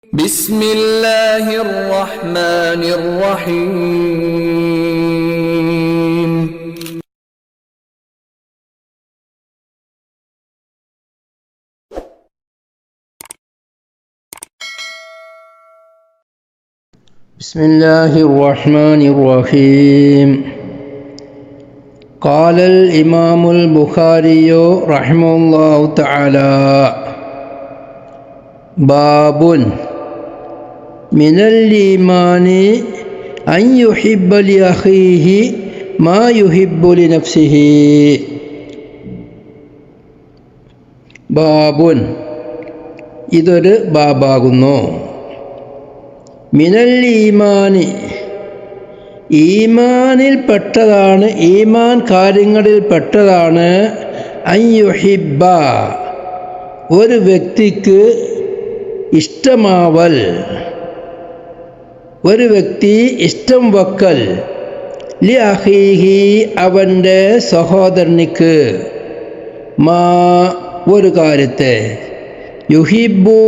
بسم الله الرحمن الرحيم بسم الله الرحمن الرحيم قال الإمام البخاري رحمه الله تعالى باب من الإيمان أن يحب لأخيه ما يحب لنفسه ബാബുൻ ഇതൊരു ബാബാകുന്നു മിനൽ ഈമാനി ഈമാനിൽ പെട്ടതാണ്, ഈമാൻ കാര്യങ്ങളിൽ പെട്ടതാണ് അൻ യുഹിബ്ബ ഒരു വ്യക്തിക്ക് ഇഷ്ടമാവൽ, ഒരു വ്യക്തി ഇഷ്ടം വെക്കൽ ലി അഖീഹി അവൻ്റെ സഹോദരനിക്ക് മാ ഒരു കാര്യത്തെ യുഹിബ്ബു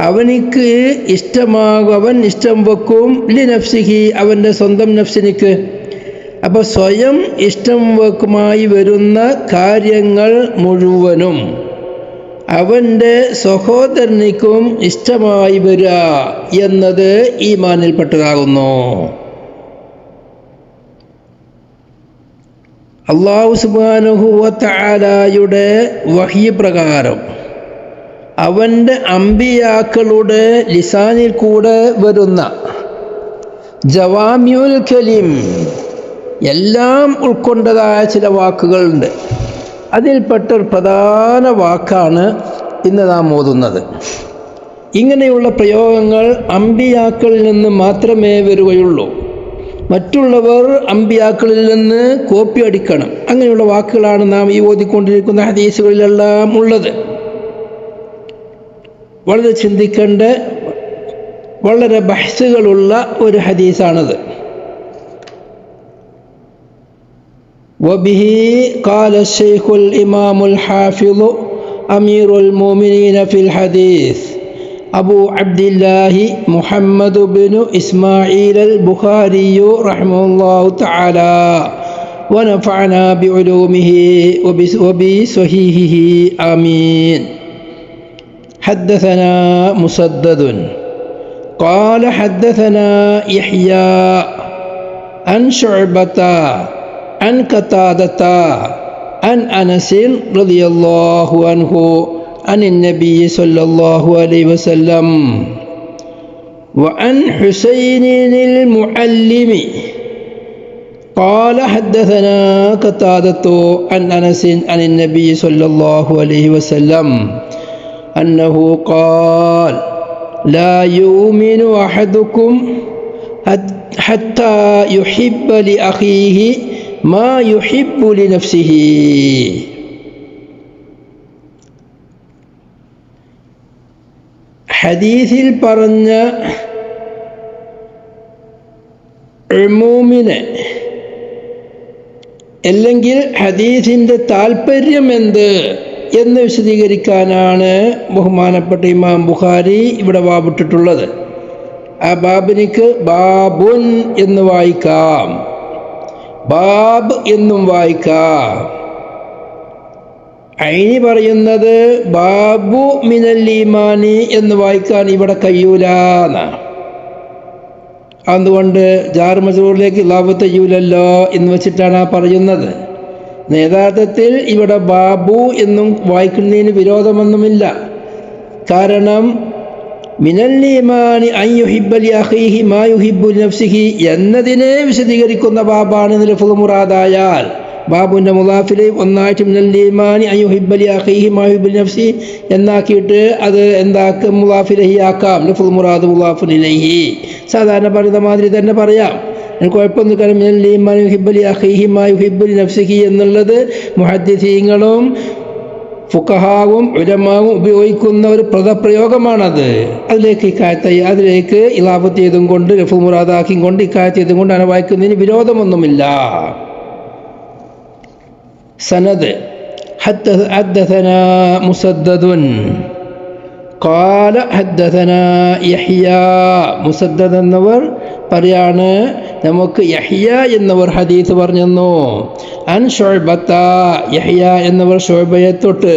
അവനിക്ക് ഇഷ്ടമാകും, അവൻ ഇഷ്ടം വെക്കും ലി നഫ്സിഹി അവൻ്റെ സ്വന്തം നഫ്സിനിക്ക്. അപ്പോൾ സ്വയം ഇഷ്ടം വെക്കുമായി വരുന്ന കാര്യങ്ങൾ മുഴുവനും അവൻ്റെ സഹോദരനിക്കും ഇഷ്ടമായി വരിക എന്നത് ഈമാനിൽപ്പെട്ടതാകുന്നു. അല്ലാഹു സുബ്ഹാനഹു വ തആലയുടെ വഹ്യ് പ്രകാരം അവൻ്റെ അമ്പിയാക്കളുടെ ലിസാനിൽ കൂടെ വരുന്ന ജവാമിഉൽ കലിം എല്ലാം ഉൾക്കൊണ്ടതായ ചില വാക്കുകളുണ്ട്. അതിൽപ്പെട്ട ഒരു പ്രധാന വാക്കാണ് ഇന്ന് നാം ഓതുന്നത്. ഇങ്ങനെയുള്ള പ്രയോഗങ്ങൾ അമ്പിയാക്കളിൽ നിന്ന് മാത്രമേ വരികയുള്ളൂ. മറ്റുള്ളവർ അമ്പിയാക്കളിൽ നിന്ന് കോപ്പി അടിക്കണം. അങ്ങനെയുള്ള വാക്കുകളാണ് നാം ഈ ഓതിക്കൊണ്ടിരിക്കുന്ന ഹദീസുകളിലെല്ലാം ഉള്ളത്. വളരെ ചിന്തിക്കേണ്ട, വളരെ ബഹ്സുകളുള്ള ഒരു ഹദീസാണത്. وبه قال الشيخ الإمام الحافظ أمير المؤمنين في الحديث أبو عبد الله محمد بن إسماعيل البخاري رحمه الله تعالى ونفعنا بعلومه وبصحيحه آمين. حدثنا مسدد قال حدثنا يحيى عن شعبة عن قتادة عن أنس رضي الله عنه عن النبي صلى الله عليه وسلم وعن حسين المعلم قال حدثنا قتادة عن أنس عن النبي صلى الله عليه وسلم أنه قال لا يؤمن أحدكم حتى يحب لأخيه ما يحب لنفسه. ഹദീസിൽ പറഞ്ഞ ഉമൂമിനെ അല്ലെങ്കിൽ ഹദീസിൻ്റെ താല്പര്യം എന്ത് എന്ന് വിശദീകരിക്കാനാണ് ബഹുമാനപ്പെട്ട ഇമാം ബുഖാരി ഇവിടെ ബാബിട്ടിട്ടുള്ളത്. ആ ബാബിനിക്ക് ബാബുൻ എന്ന് വായിക്കാം, ബാബ് എന്നും വായിക്കാം. ഐനി പറയുന്നത് ബാബു മിനൽ ഈമാനി എന്ന് വായിക്കാൻ ഇവിടെ കഴിയൂല. അതുകൊണ്ട് ജാർ മജ്റൂറിലേക്ക് ഇളാഫത്ത് ചെയ്യൂലല്ലോ എന്ന് വെച്ചിട്ടാണ് ആ പറയുന്നത്. യഥാർത്ഥത്തിൽ ഇവിടെ ബാബു എന്നും വായിക്കുന്നതിന് വിരോധമൊന്നുമില്ല. കാരണം മിനൽ ഈമാനി അൻ യുഹിബ്ബ ലി അഖീഹി മാ യുഹിബ്ബു ലനഫ്സിഹി എന്നതിനെ വിശദീകരിക്കുന്ന ബാബാണ് ലഫ്ള് മുറാദായാൽ ബാബുവിൻ്റെ മുളാഫിൽ ഒന്നായിട്ട് മിനൽ ഈമാനി അൻ യുഹിബ്ബ ലി അഖീഹി മാ യുഹിബ്ബു ലനഫ്സിഹി എന്നാക്കിയിട്ട് അത് എന്താക്കും, മുളാഫിലഹി ആക്കാം. ലഫ്ള് മുറാദ് മുളാഫുൻ ഇലൈഹി സാധാരണ പറയുന്ന മാതിരി തന്നെ പറയാം. കുഴപ്പമൊന്നും കാരണം മിനൽ ഈമാനി യുഹിബ്ബു ലി അഖീഹി മാ യുഹിബ്ബു ലനഫ്സിഹി എന്നുള്ളത് മുഹദ്ദിസീങ്ങളും ഫുഖഹാവും ഉലമാവും ഉപയോഗിക്കുന്ന ഒരു പദപ്രയോഗമാണത്. അതിലേക്ക് ഇളാഫത്ത് ചെയ്തും കൊണ്ട് ലഫ്ള് മുറാദാക്കിയും കൊണ്ട് ഇക്കായത്ത് ചെയ്തും കൊണ്ട് അങ്ങനെ വായിക്കുന്നതിന് വിരോധമൊന്നുമില്ല. സനദ് حدثنا مسدد ഖാല ഹദ്ദസനാ യഹ്യ, മുസദ്ദദ് എന്നവർ പറയാണ് നമുക്ക് യഹ്യ എന്നവർ ഹദീസ് പറഞ്ഞു. അൻ ശുഅബത, യഹ്യ എന്നവർ ശുഅബയെ തൊട്ട്.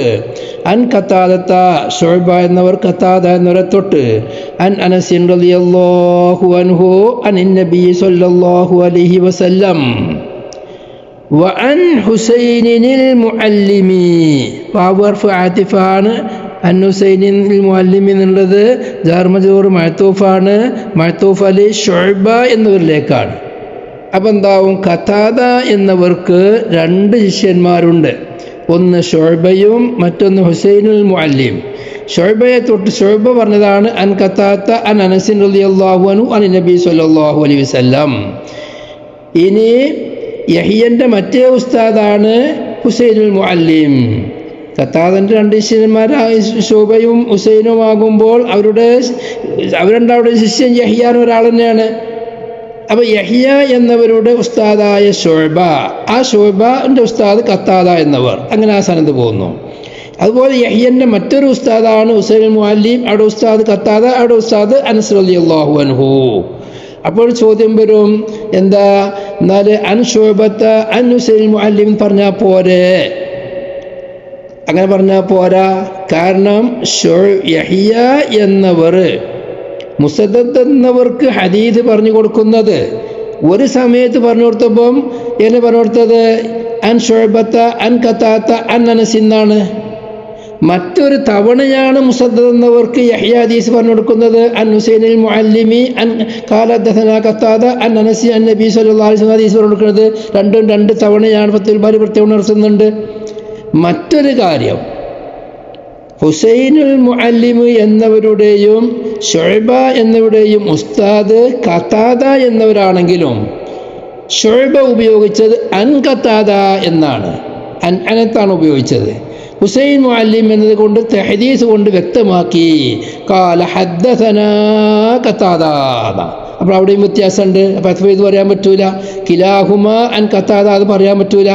അൻ ഖതാദത, ശുഅബ എന്നവർ ഖതാദ എന്നവരെ തൊട്ട്. അൻ അനസ് റളിയല്ലാഹു അൻഹു അൻ നബി സല്ലല്ലാഹു അലൈഹി വസല്ലം വഅൻ ഹുസൈനിൽ മുഅല്ലിമി. വാവർഫ് ആതിഫാണ്. അൻ ഹുസൈനിൽ മുഅല്ലിമി എന്നുള്ളത് ജാർ മജ്റൂർ മഅ്തൂഫാണ്. മഅ്തൂഫ് അലി ശുഅബ എന്നിവരിലേക്കാണ്. അപ്പം എന്താവും, ഖതാദ എന്നവർക്ക് രണ്ട് ശിഷ്യന്മാരുണ്ട്. ഒന്ന് ശുഅബയും മറ്റൊന്ന് ഹുസൈനുൽ മുഅല്ലിം. ശുഅബയെ തൊട്ട് ശുഅബ പറഞ്ഞതാണ് അൻ ഖതാദ അൻ അനസ് റളിയല്ലാഹു അൻഹു അൻ നബി സല്ലല്ലാഹു അലൈഹി വസല്ലം. ഇനി യഹ്യന്റെ മറ്റേ ഉസ്താദാണ് ഹുസൈനുൽ മുഅല്ലിം. ഖതാദന്റെ രണ്ട് ശിഷ്യന്മാരായ ശുഅബയും ഹുസൈനും ആകുമ്പോൾ അവരുണ്ടാവുടെ ശിഷ്യൻ യഹ്യാൻ ഒരാൾ തന്നെയാണ്. അപ്പോൾ യഹ്യ എന്നവരുടെ ഉസ്താദായ ശുഅബ, ആ ശുഅബന്റെ ഉസ്താദ് ഖതാദ എന്നവർ, അങ്ങനെ ആ സനദ് പോകുന്നു. അതുപോലെ യഹ്യന്റെ മറ്റൊരു ഉസ്താദാണ് ഹുസൈനുൽ മുഅല്ലിം. അവിടെ ഉസ്താദ് ഖതാദ, അവിടെ ഉസ്താദ് അനസ് റളിയല്ലാഹു അൻഹു. അപ്പോൾ ചോദ്യം വരും, എന്താ എന്നാൽ അൻ ശുഅബത അൻ ഹുസൈനുൽ മുഅല്ലിം പറഞ്ഞാൽ പോരെ? അങ്ങനെ പറഞ്ഞാൽ പോരാ. കാരണം യഹ്യ എന്നവർ മുസദ്ദദ് എന്നവർക്ക് ഹദീസ് പറഞ്ഞു കൊടുക്കുന്നത് ഒരു സമയത്ത് പറഞ്ഞു കൊടുത്തപ്പം എന്നെ പറഞ്ഞു കൊടുത്തത് അൻ ശുഅബത അൻ ഖതാദ അൻ അനസ് എന്നാണ്. മറ്റൊരു തവണയാണ് മുസദ്ദദ് എന്നവർക്ക് യഹ്യ ഹദീസ് പറഞ്ഞു കൊടുക്കുന്നത് അൻ ഹുസൈനിൽ മുഅല്ലിമി അൻ ഖാല ഹദ്ദസനാ ഖതാദ അൻ അനസ് അൻ നബി സല്ലല്ലാഹു അലൈഹി വസല്ലം ഹദീസ് പറഞ്ഞു കൊടുക്കുന്നത്. രണ്ടും രണ്ട് തവണയാണ്. ഫത്തുൽ ബാരി പ്രത്യേകം ഉണർത്തുന്നുണ്ട്. മറ്റൊരു കാര്യം, ഹുസൈനുൽ മുഅല്ലിം എന്നവരുടെയും ശുഅബ എന്നവരുടെയും ഉസ്താദ് ഖതാദ എന്നവരാണെങ്കിലും ശുഅബ ഉപയോഗിച്ചത് അൻ ഖതാദ എന്നാണ്, അനത്താണ് ഉപയോഗിച്ചത്. ഹുസൈൻ മുഅല്ലിം എന്നതുകൊണ്ട് തഹദീസ് കൊണ്ട് വ്യക്തമാക്കി ഖാല ഹദ്ദസനാ ഖതാദ. അപ്പോൾ അവിടെയും വ്യത്യാസമുണ്ട്. അപ്പോൾ അത് പറയാൻ പറ്റൂല. കിലാഹുമ അൻ ഖതാദ അത് പറയാൻ പറ്റൂല.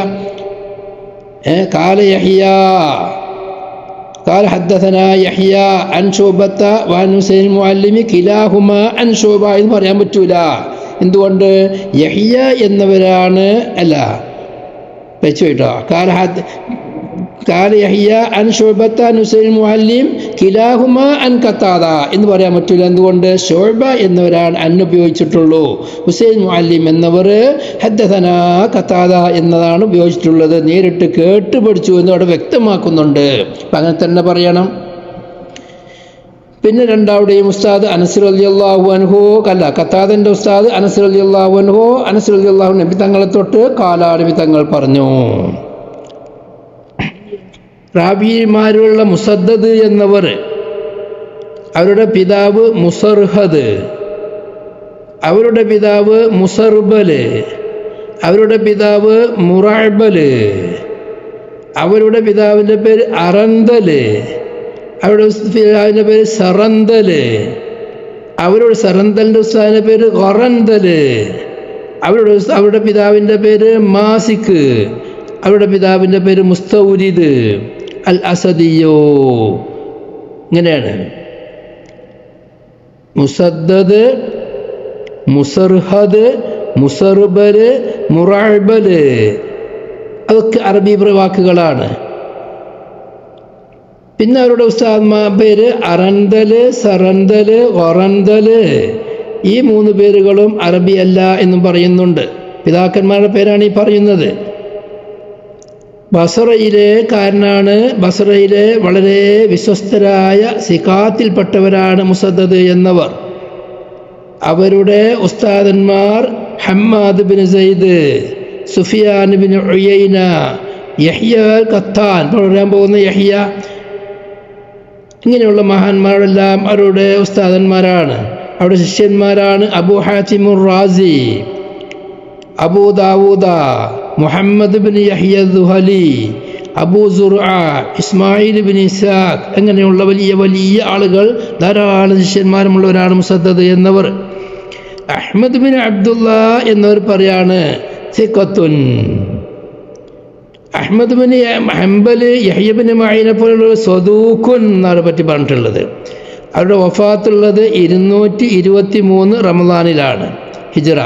ഖാല യഹ്യ ഖാല ഹദ്ദസനാ യഹ്യ അൻ ശുഅബത വഅൻ ഹുസൈൻ മുഅല്ലിം കിലാഹുമാ അൻ ശുഅബ എന്ന് പറയാൻ പറ്റൂല. എന്തുകൊണ്ട്? യഹ്യ എന്നവരാണ് അല്ല വെച്ചു കേട്ടോ. ഖാല യഹ്യ അൻ ശുഅബത അൻ ഹുസൈൻ മുഅല്ലിം കിലാഹുമാ അൻ ഖതാദ എന്ന് പറയാൻ പറ്റില്ല. എന്തുകൊണ്ട്? ശുഅബ എന്നവരാണ് അൻ ഉപയോഗിച്ചിട്ടുള്ളൂ. ഹുസൈൻ മുഅല്ലിം എന്നവർ ഹദ്ദസനാ ഖതാദ എന്നതാണ് ഉപയോഗിച്ചിട്ടുള്ളത്. നേരിട്ട് കേട്ട് പഠിച്ചു എന്ന് അവിടെ വ്യക്തമാക്കുന്നുണ്ട്. അപ്പം അങ്ങനെ തന്നെ പറയണം. പിന്നെ രണ്ടാവുടെയും ഉസ്താദ് അനസ് റളിയല്ലാഹു അൻഹു അല്ല ഖതാദന്റെ ഉസ്താദ് അനസ് റളിയല്ലാഹു അൻഹു. അനസ് റളിയല്ലാഹു നബി തങ്ങളെ തൊട്ട് കാലാ നബി തങ്ങൾ പറഞ്ഞു. റാബിമാരുള്ള മുസദ്ദദ് എന്നവർ, അവരുടെ പിതാവ് മുസർഹദ്, അവരുടെ പിതാവ് മുസർബല്, അവരുടെ പിതാവ് മുറഅബല്, അവരുടെ പിതാവിൻ്റെ പേര് അറന്തല്, അവരുടെ പിതാവിൻ്റെ പേര് സറന്തല്, അവരുടെ സറന്തലിൻ്റെ ഉസ്താദിൻ്റെ പേര് ഖറന്തല്, അവരുടെ പിതാവിൻ്റെ പേര് മാസിക്, അവരുടെ പിതാവിൻ്റെ പേര് മുസ്തൗരിദ് അൽ അസദിയോ. ഇങ്ങനെയാണ് മുസദ്ദദ്, മുസർഹദ്, മുസർബല്, മുറഅബല്, അതൊക്കെ അറബി വാക്കുകളാണ്. പിന്നെ അവരുടെ ഉസ്താദ്മാ പേര് അറന്തല്, സറന്തല്, ഖറന്തല്. ഈ മൂന്ന് പേരുകളും അറബി അല്ല എന്നും പറയുന്നുണ്ട്. പിതാക്കന്മാരുടെ പേരാണ് ഈ പറയുന്നത്. ബസറയിലെ കാരനാണ്. ബസറയിലെ വളരെ വിശ്വസ്തരായ സിഖാത്തിൽപ്പെട്ടവരാണ് മുസദ്ദദ് എന്നവർ. അവരുടെ ഉസ്താദന്മാർ Hammad bin Zaid, Sufyan bin Uyaynah, Yahya Qattan, പറയാൻ പോകുന്ന യഹ്യ, ഇങ്ങനെയുള്ള മഹാന്മാരെല്ലാം അവരുടെ ഉസ്താദന്മാരാണ്. അവരുടെ ശിഷ്യന്മാരാണ് അബൂ ഹാത്തിമുർ Razi, Abu Dawud, Muhammad bin Yahya Dhuhli, Abu Zura, Ismail bin Ishaq, അങ്ങനെയുള്ള വലിയ വലിയ ആളുകൾ, ധാരാളം ശിഷ്യന്മാരുമുള്ളവരാണ് മുസദ്ദദ് എന്നവർ. അഹ്മദ് ബിൻ അബ്ദുള്ള എന്നവർ പറയാണ് സിഖത്തുൻ. Ahmad bin Hanbal Yahya bin മഈനെ പോലുള്ള സ്വദൂഖുൻ എന്നാണ് പറ്റി പറഞ്ഞിട്ടുള്ളത്. അവരുടെ വഫാത്തുള്ളത് 223 റമദാനിലാണ് ഹിജ്റ.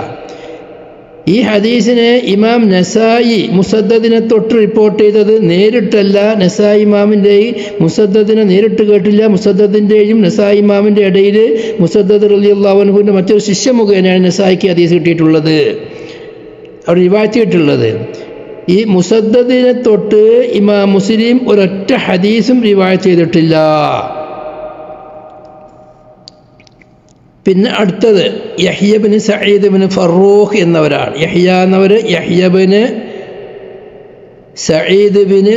ഈ ഹദീസിനെ ഇമാം നസായി മുസദ്ദദിനെ തൊട്ട് റിപ്പോർട്ട് ചെയ്തത് നേരിട്ടല്ല. നസായി ഇമാമിൻ്റെയും മുസദ്ദദിനെ നേരിട്ട് കേട്ടില്ല. മുസദ്ദദിൻ്റെയും നസായി ഇമാമിൻ്റെ ഇടയിൽ മുസദ്ദദ് റളിയല്ലാഹു അൻഹുവിൻ്റെ മറ്റൊരു ശിഷ്യ മുഖേനയാണ് നസായിക്ക് ഹദീസ് കിട്ടിയിട്ടുള്ളത്, അവിടെ റിവായത്ത് കിട്ടിയിട്ടുള്ളത്. ഈ മുസദ്ദദിനെ തൊട്ട് ഇമാം മുസ്ലിം ഒരൊറ്റ ഹദീസും റിവായത്ത് ചെയ്തിട്ടില്ല. പിന്നെ അടുത്തത് Yahya bin Saeed bin Farooq എന്നവരാണ്. യഹ്യ എന്നവർ Yahya bin Saeed bin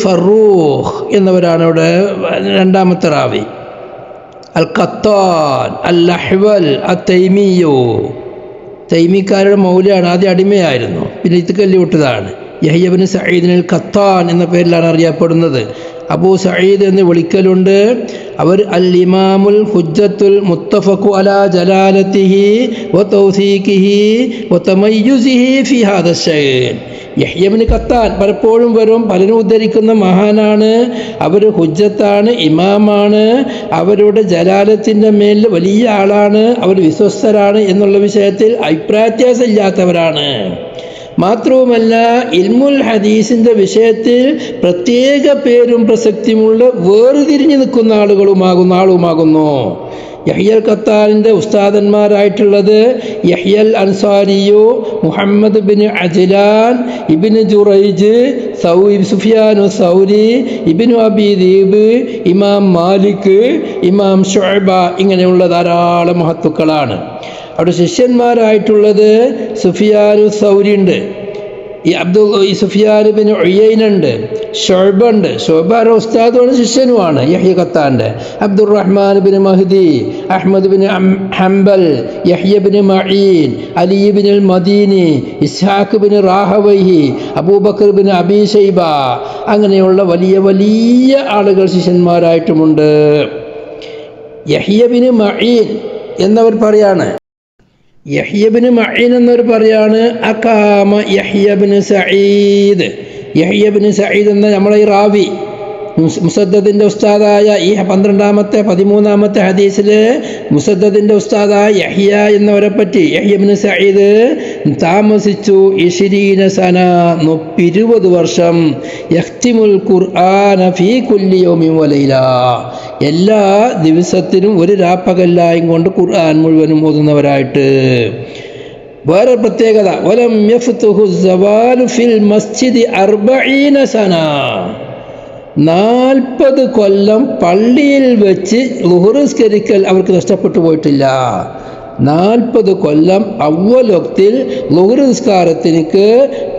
Farooq എന്നവരാണ് ഇവിടെ രണ്ടാമത്തെ റാവി. അൽ ഖത്താൻ അൽ അഹ്വൽ അത്തൈമിയോ, തൈമിക്കാരുടെ മൗലയാണ്. ആദ്യം അടിമയായിരുന്നു, പിന്നെ ഇത്തുകല്ലി വിട്ടതാണ്. യഹ്യ ബിൻ സഈദ് അൽ ഖത്താൻ എന്ന പേരിലാണ് അറിയപ്പെടുന്നത്. അബൂ സഈദ് എന്ന് വിളിക്കലുണ്ട്. അവർ അൽ ഇമാമുൽ ഹുജ്ജത്തുൽ മുത്തഫഖു അലാ ജലാലത്തിഹി വ തൗസീഖിഹി വ തമയ്യുസിഹി ഫി ഹാദാ ശൈൻ. യഹ്യ ബിൻ ഖത്താൻ പലപ്പോഴും വരും, പലരും ഉദ്ധരിക്കുന്ന മഹാനാണ്. അവർ ഹുജ്ജത്താണ്, ഇമാമാണ്, അവരുടെ ജലാലത്തിൻ്റെ മേൽ വലിയ ആളാണ്, അവർ വിശ്വസ്തരാണ് എന്നുള്ള വിഷയത്തിൽ അഭിപ്രായവ്യത്യാസം ഇല്ലാത്തവരാണ്. മാത്രവുമല്ല ഇൽമുൽ ഹദീസിൻ്റെ വിഷയത്തിൽ പ്രത്യേക പേരും പ്രസക്തിയുമുള്ള വേർതിരിഞ്ഞു നിൽക്കുന്ന ആളുമാകുന്നു. യഹ്യൽ ഖത്താനിൻ്റെ ഉസ്താദന്മാരായിട്ടുള്ളത് യഹ്യൽ അൻസാരിയു, മുഹമ്മദ് ബിൻ അജ്ലാൻ, ഇബ്നു ജുറൈജ്, സുഫിയാനു സൗരി, ഇബ്നു അബി ദീബ്, ഇമാം മാലിക്, ഇമാം ശുഅബ, ഇങ്ങനെയുള്ള ധാരാളം മഹത്തുക്കളാണ്. അവിടെ ശിഷ്യന്മാരായിട്ടുള്ളത് സുഫിയാനു സൗരി ഉണ്ട്, ഈ സുഫിയാൻ ബിൻ ഉയൈന ഉണ്ട്, ശുഅബ ഉണ്ട്. ശുഅബ ഉസ്താദുമാണ് ശിഷ്യനുമാണ് യഹ്യ ഖത്താന്റെ. Abdurrahman bin Mahdi, Ahmad bin Hanbal, Yahya bin Maeen, Ali bin al Madini, Ishaq bin Rahawayh, Abu Bakr bin Abi Shaiba, അങ്ങനെയുള്ള വലിയ വലിയ ആളുകൾ ശിഷ്യന്മാരായിട്ടുമുണ്ട്. യഹ്യ ബിൻ മഈൻ എന്നവർ പറയാണ്, യഹ്യ ബിൻ മഈൻ എന്നവർ പറയാണ് അഖാമ Yahya bin Saeed. Yahya bin Saeed എന്ന നമ്മളെ ഈ റാവി മുസദ്ദദിൻ്റെ ഉസ്താദായ ഈ 12ാമത്തെ 13ാമത്തെ ഹദീസിൽ മുസദ്ദദിൻ്റെ ഉസ്താദായ യഹ്യ എന്നവരെ പറ്റി യഹ്യ ബിൻ സഈദ് താമസിച്ചു 20 സന, 20 വർഷം. യഖ്തിമുൽ ഖുർആന ഫീ കുല്ലി യൗമിൻ വലൈല, എല്ലാ ദിവസത്തിനും ഒരു രാപ്പകല്ലായും കൊണ്ട് ഖുർആൻ മുഴുവനും ഓതുന്നവരായിട്ട്. വേറെ പ്രത്യേകത വലം യഫ്തുഹു സവാലു ഫിൽ മസ്ജിദി 40 സന, 40 കൊല്ലം പള്ളിയിൽ വെച്ച് ളുഹ്ർ നിസ്കരിക്കൽ അവർക്ക് നഷ്ടപ്പെട്ടു പോയിട്ടില്ല. 40 കൊല്ലം അവ്വൽ വക്തിൽ ളുഹ്ർ നിസ്കാരത്തിനക്ക്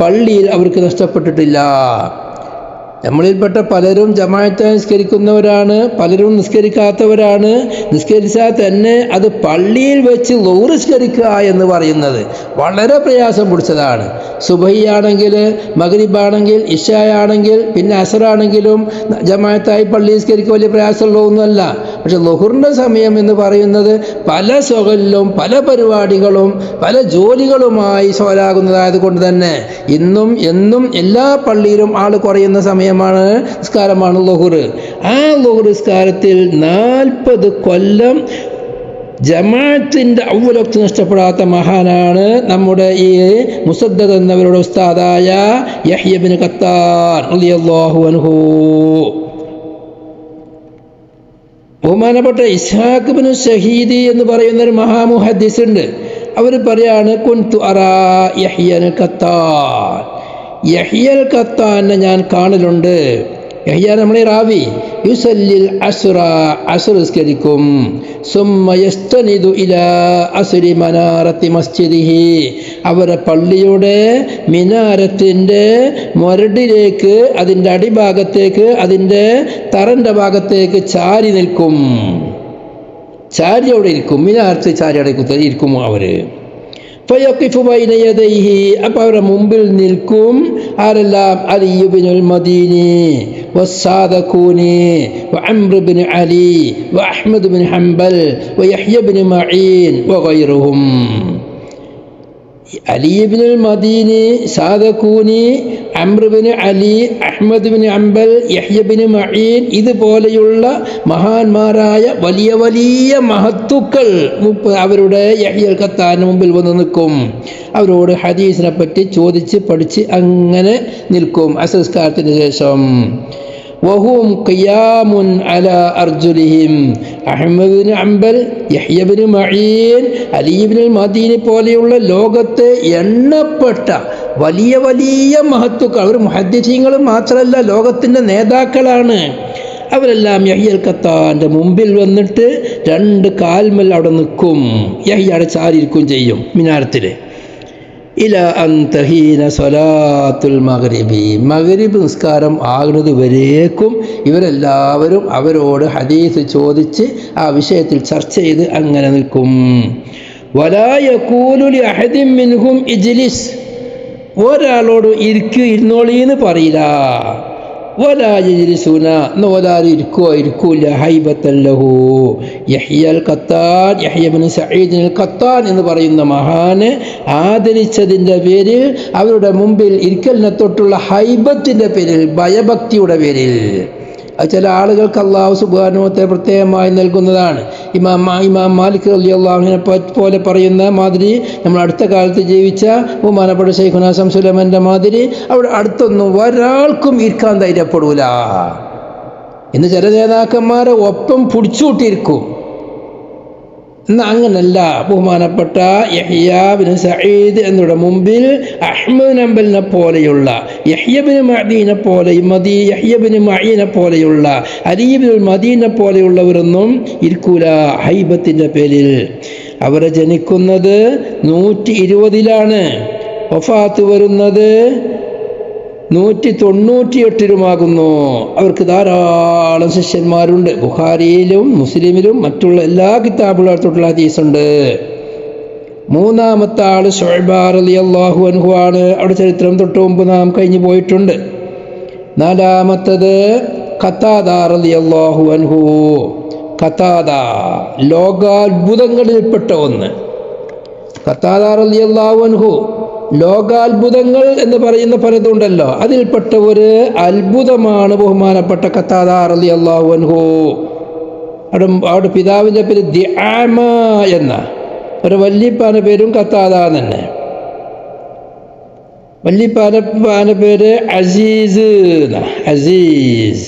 പള്ളിയിൽ അവർക്ക് നഷ്ടപ്പെട്ടിട്ടില്ല. നമ്മളിൽപ്പെട്ട പലരും ജമാഅത്തായി നിസ്കരിക്കുന്നവരാണ്, പലരും നിസ്കരിക്കാത്തവരാണ്. നിസ്കരിച്ചാൽ തന്നെ അത് പള്ളിയിൽ വെച്ച് ളുഹ്ർ നിസ്കരിക്കുക എന്ന് പറയുന്നത് വളരെ പ്രയാസം പിടിച്ചതാണ്. സുബഹിയാണെങ്കിൽ, മഗ്രിബാണെങ്കിൽ, ഇശായാണെങ്കിൽ, പിന്നെ അസറാണെങ്കിലും ജമാഅത്തായി പള്ളി നിസ്കരിക്കുക വലിയ പ്രയാസമുള്ള ഒന്നുമല്ല. പക്ഷെ ളുഹ്റിൻ്റെ സമയം എന്ന് പറയുന്നത് പല സ്വകളിലും പല പരിപാടികളും പല ജോലികളുമായി സ്വലാകുന്നതായത് കൊണ്ട് തന്നെ ഇന്നും എന്നും എല്ലാ പള്ളിയിലും ആൾ കുറയുന്ന സമയമാണ് നിസ്കാരമാണ് ളുഹ്ർ. ആ ളുഹ്ർ നിസ്കാരത്തിൽ 40 കൊല്ലം ജമാഅത്തിന്റെ അവ്വൽ വക്ത് നഷ്ടപ്പെടാത്ത മഹാനാണ് നമ്മുടെ ഈ മുസദ്ദദ് എന്നവരുടെ ഉസ്താദായ യഹ്യ ബിൻ ഖത്താൻ റളിയല്ലാഹു അൻഹു. ബഹുമാനപ്പെട്ട ഇസ്ഹാഖ് ബിൻ ഷഹീദി എന്ന് പറയുന്ന ഒരു മഹാമുഹദ്ദിസ് ഉണ്ട്. അവർ പറയാണ് കുൻതു അറാ യഹ്യൽ ഖത്താൻ, യഹ്യൽ ഖത്താനെ ഞാൻ കാണലുണ്ട്. യഹ്യ നമ്മളെ റാവി യുസല്ലിൽ അസ്റ, അസ്ർ നിസ്കരിക്കും. സുമ്മ യസ്തനിദു ഇലാ അസ്രി മനാറത്തി മസ്ജിദിഹി, അവരെ പള്ളിയുടെ മിനാരത്തിൻ്റെ മൊരടിലേക്ക്, അതിൻ്റെ അടിഭാഗത്തേക്ക്, അതിൻ്റെ തറൻ്റെ ഭാഗത്തേക്ക് ചാരി നിൽക്കും. ചാരി അവിടെ ഇരിക്കും, മിനാരത്ത് ചാരി അവിടെ ഇരിക്കും അവര്. ഫയഖിഫു ബൈന യദൈഹി, അപ്പോൾ അവരുടെ മുമ്പിൽ നിൽക്കും ആരെല്ലാം? അലി ഇബ്നുൽ മദീനി വസ്സാദഖൂനി വഅംർ ഇബ്നു അലി വഅഹ്മദ് ഇബ്നു ഹംബൽ വയഹ്യ ഇബ്നു മഈൻ വഗൈറുഹും. അലി ഇബ്നുൽ മദീനി, സാദഖൂനി, അംർ ഇബ്നു അലി, അഹ്മദ് ഇബ്നു അംബൽ, യഹ്യ ഇബ്നു മഈൻ ഇതുപോലെയുള്ള മഹാന്മാരായ വലിയ വലിയ മഹത്തുക്കൾ അവരുടെ യഹ്യ ഖത്താന് മുമ്പിൽ വന്ന് നിൽക്കും. അവരോട് ഹദീസിനെ പറ്റി ചോദിച്ച് പഠിച്ച് അങ്ങനെ നിൽക്കും അസ്സ്കാരത്തിന് ശേഷം. വഹും ഖിയാമുൻ അലാ അർജുലിഹിം. അഹ്മദ് ഇബ്നു അംബൽ, യഹ്യ ഇബ്നു മഈൻ, അലി ഇബ്നുൽ മദീനി പോലെയുള്ള ലോകത്തെ എണ്ണപ്പെട്ട വലിയ വലിയ മഹത്തുക്കൾ, അവർ മുഹദ്ദിസീങ്ങൾ മാത്രമല്ല, ലോകത്തിൻ്റെ നേതാക്കളാണ്. അവരെല്ലാം യഹ്യ ഖത്താൻ്റെ മുമ്പിൽ വന്നിട്ട് രണ്ട് കാൽമൽ അവിടെ നിൽക്കും. യഹ്യ അവിടെ ചാരിയിരിക്കും ചെയ്യും മിനാരത്തിൽ. ഇല അന്തഹീന സ്വലാത്തുൽ മഗ്രിബി, മഗ്രിബ് നിസ്കാരം ആകുന്നത് വരേക്കും ഇവരെല്ലാവരും അവരോട് ഹദീസ് ചോദിച്ച് ആ വിഷയത്തിൽ ചർച്ച ചെയ്ത് അങ്ങനെ നിൽക്കും. വലാ യഖൂലു ലി അഹദിൻ മിൻഹും ഇജ്ലിസ്, ഒരാളോട് ഇരുന്നോളീന്ന് പറയില്ല. വലാ യജ്ലിസൂന, ഒരാൾ ഇരിക്കൂല. ഹൈബത്തൻ ലഹു. യഹ്യൽ ഖത്താൻ, യഹ്യ ഇബ്നു സഈദ് അൽ ഖത്താൻ എന്ന് പറയുന്ന മഹാനെ ആദരിച്ചതിൻ്റെ പേരിൽ, അവരുടെ മുമ്പിൽ ഇരിക്കലിനെ തൊട്ടുള്ള ഹൈബത്തിൻ്റെ പേരിൽ, ഭയഭക്തിയുടെ പേരിൽ. അത് ചില ആളുകൾക്ക് അല്ലാഹു സുബ്ഹാനഹു വ തആല പ്രത്യേകമായി നൽകുന്നതാണ്. ഇമാം മാലിക് റളിയല്ലാഹുവിനെ പോലെ പറയുന്ന മാതിരി, നമ്മൾ അടുത്ത കാലത്ത് ജീവിച്ച ബഹുമാനപ്പെട്ട ശൈഖുനാ ശംസുലമൻ്റെ മാതിരി അവിടെ അടുത്തൊന്നും ഒരാൾക്കും ഇരിക്കാൻ ധൈര്യപ്പെടൂല. ഇന്ന് ചില നേതാക്കന്മാരെ ഒപ്പം പിടിച്ചുകൂട്ടിയിരിക്കും. എന്നാൽ അങ്ങനല്ല. ബഹുമാനപ്പെട്ട യഹ്യ ഇബ്നു സഈദ് എന്നിവരുടെ മുമ്പിൽ അഹ്മദ് അംബലിനെ പോലെയുള്ള, യഹ്യ ഇബ്നു മഅീനെ പോലെ, യഹ്യ ഇബ്നു മഈനെ പോലെയുള്ള, അലി ഇബ്നുൽ മദീനെ പോലെയുള്ളവരൊന്നും ഇരിക്കൂല ഹൈബത്തിൻ്റെ പേരിൽ. അവരെ ജനിക്കുന്നത് 120-ലാണ്, വഫാത്ത് വരുന്നത് 198-ലുമാകുന്നു. അവർക്ക് ധാരാളം ശിഷ്യന്മാരുണ്ട്. ബുഖാരിയിലും മുസ്ലിമിലും മറ്റുള്ള എല്ലാ കിതാബുകളിലുള്ള ഹദീസുണ്ട്. മൂന്നാമത്തെ ആള് ശുഅബ റളിയല്ലാഹു അൻഹു ആണ്. അവിടെ ചരിത്രം തൊട്ട് മുമ്പ് നാം കഴിഞ്ഞു പോയിട്ടുണ്ട്. നാലാമത്തത് ഖതാദ റളിയല്ലാഹു അൻഹു. ഖതാദ ലോകാത്ഭുതങ്ങളിൽപ്പെട്ട ഒന്ന്. ഖതാദ റളിയല്ലാഹു അൻഹു ലോകാത്ഭുതങ്ങൾ എന്ന് പറയുന്ന പലതുണ്ടല്ലോ, അതിൽപ്പെട്ട ഒരു അത്ഭുതമാണ് ബഹുമാനപ്പെട്ട ഖതാദ റളിയല്ലാഹു അൻഹു. അവിടെ പിതാവിൻ്റെ പേര് ദിആമ എന്ന, ഒരു വല്യപ്പാൻ്റെ പേരും ഖതാദ തന്നെ. വല്യപ്പാൻ്റെ പേര് അസീസ്, അസീസ്.